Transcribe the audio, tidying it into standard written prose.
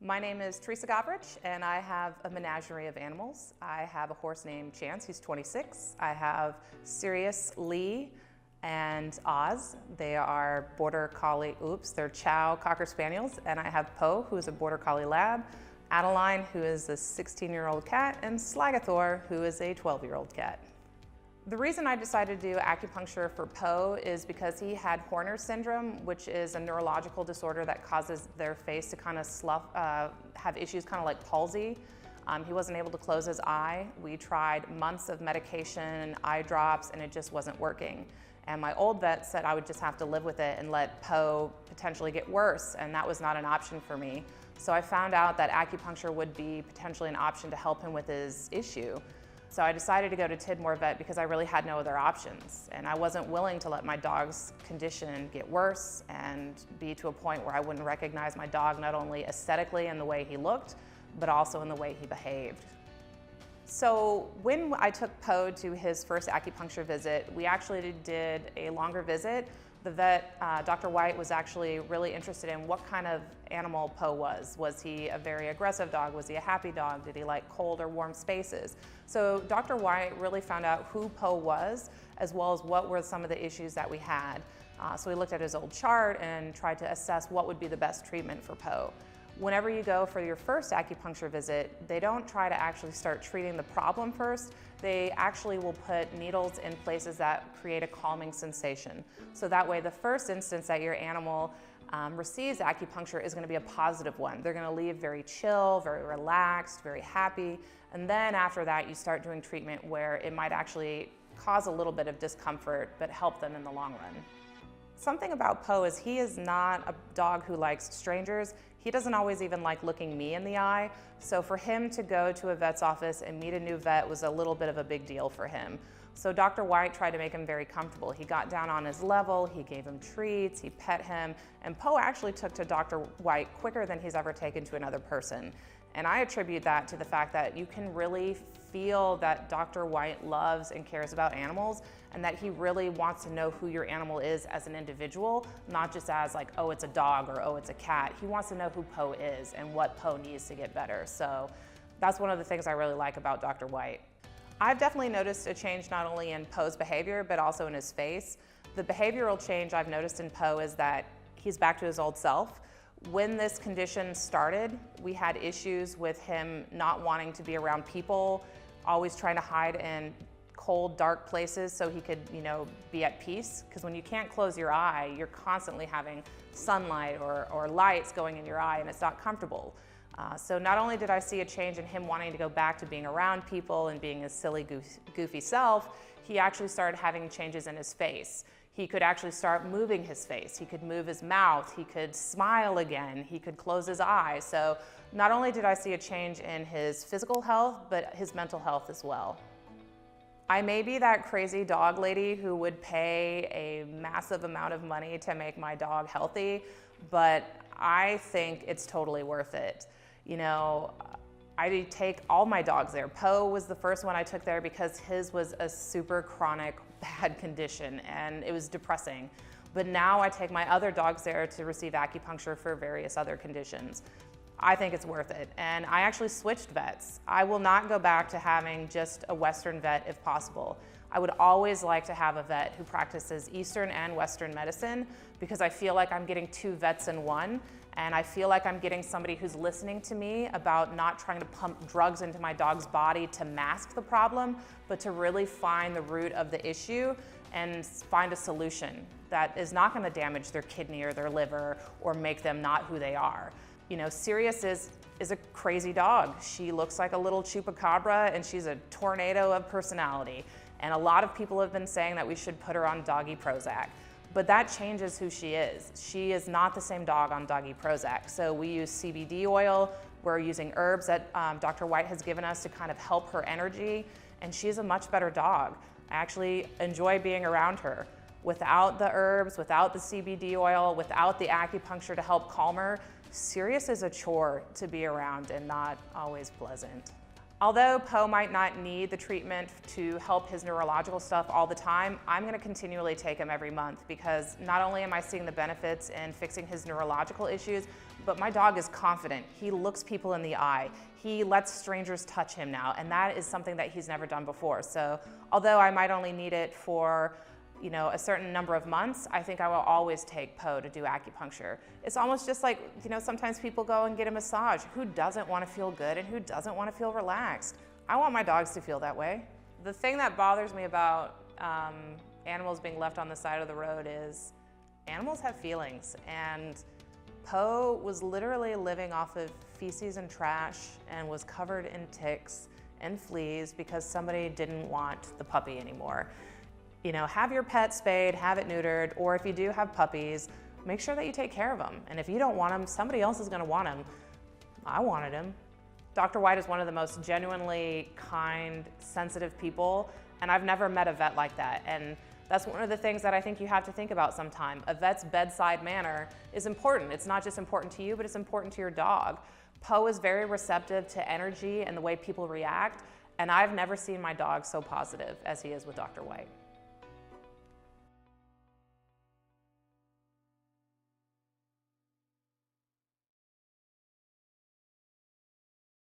My name is Teresa Gawrych, and I have a menagerie of animals. I have a horse named Chance, he's 26. I have Sirius, Lee, and Oz. They are border collie, they're Chow Cocker Spaniels. And I have Poe, who is a border collie lab, Adeline, who is a 16-year-old cat, and Slagathor, who is a 12-year-old cat. The reason I decided to do acupuncture for Poe is because he had Horner syndrome, which is a neurological disorder that causes their face to kind of have issues kind of like palsy. He wasn't able to close his eye. We tried months of medication, eye drops, and it just wasn't working. And my old vet said I would just have to live with it and let Poe potentially get worse, and that was not an option for me. So I found out that acupuncture would be potentially an option to help him with his issue. So I decided to go to Tidmore vet because I really had no other options, and I wasn't willing to let my dog's condition get worse and be to a point where I wouldn't recognize my dog not only aesthetically in the way he looked, but also in the way he behaved. So when I took Poe to his first acupuncture visit, we actually did a longer visit. The vet, Dr. White, was actually really interested in what kind of animal Poe was. Was he a very aggressive dog? Was he a happy dog? Did he like cold or warm spaces? So Dr. White really found out who Poe was, as well as what were some of the issues that we had. So we looked at his old chart and tried to assess what would be the best treatment for Poe. Whenever you go for your first acupuncture visit, they don't try to actually start treating the problem first. They actually will put needles in places that create a calming sensation. So that way, the first instance that your animal receives acupuncture is going to be a positive one. They're going to leave very chill, very relaxed, very happy. And then after that, you start doing treatment where it might actually cause a little bit of discomfort, but help them in the long run. Something about Poe is he is not a dog who likes strangers. He doesn't always even like looking me in the eye. So for him to go to a vet's office and meet a new vet was a little bit of a big deal for him. So Dr. White tried to make him very comfortable. He got down on his level, he gave him treats, he pet him, and Poe actually took to Dr. White quicker than he's ever taken to another person. And I attribute that to the fact that you can really feel that Dr. White loves and cares about animals, and that he really wants to know who your animal is as an individual, not just as like, oh, it's a dog or oh, it's a cat. He wants to know who Poe is and what Poe needs to get better. So that's one of the things I really like about Dr. White. I've definitely noticed a change not only in Poe's behavior, but also in his face. The behavioral change I've noticed in Poe is that he's back to his old self. When this condition started, we had issues with him not wanting to be around people, always trying to hide in cold, dark places so he could, be at peace. Because when you can't close your eye, you're constantly having sunlight or lights going in your eye, and it's not comfortable. So not only did I see a change in him wanting to go back to being around people and being his silly, goofy self, he actually started having changes in his face. He could actually start moving his face. He could move his mouth. He could smile again. He could close his eyes. So not only did I see a change in his physical health, but his mental health as well. I may be that crazy dog lady who would pay a massive amount of money to make my dog healthy, but I think it's totally worth it. I take all my dogs there. Poe was the first one I took there because his was a super chronic bad condition and it was depressing. But now I take my other dogs there to receive acupuncture for various other conditions. I think it's worth it. And I actually switched vets. I will not go back to having just a Western vet if possible. I would always like to have a vet who practices Eastern and Western medicine because I feel like I'm getting two vets in one. And I feel like I'm getting somebody who's listening to me about not trying to pump drugs into my dog's body to mask the problem, but to really find the root of the issue and find a solution that is not going to damage their kidney or their liver or make them not who they are. Sirius is a crazy dog. She looks like a little chupacabra and she's a tornado of personality. And a lot of people have been saying that we should put her on doggy Prozac. But that changes who she is. She is not the same dog on doggy Prozac. So we use CBD oil, we're using herbs that Dr. White has given us to kind of help her energy, and she's a much better dog. I actually enjoy being around her. Without the herbs, without the CBD oil, without the acupuncture to help calm her, Sirius is a chore to be around and not always pleasant. Although Poe might not need the treatment to help his neurological stuff all the time, I'm going to continually take him every month because not only am I seeing the benefits in fixing his neurological issues, but my dog is confident. He looks people in the eye. He lets strangers touch him now, and that is something that he's never done before. So although I might only need it for a certain number of months, I think I will always take Poe to do acupuncture. It's almost just like, sometimes people go and get a massage. Who doesn't want to feel good and who doesn't want to feel relaxed? I want my dogs to feel that way. The thing that bothers me about animals being left on the side of the road is animals have feelings, and Poe was literally living off of feces and trash and was covered in ticks and fleas because somebody didn't want the puppy anymore. Have your pet spayed, have it neutered, or if you do have puppies, make sure that you take care of them. And if you don't want them, somebody else is going to want them. I wanted him. Dr. White is one of the most genuinely kind, sensitive people, and I've never met a vet like that. And that's one of the things that I think you have to think about sometime. A vet's bedside manner is important. It's not just important to you, but it's important to your dog. Poe is very receptive to energy and the way people react, and I've never seen my dog so positive as he is with Dr. White.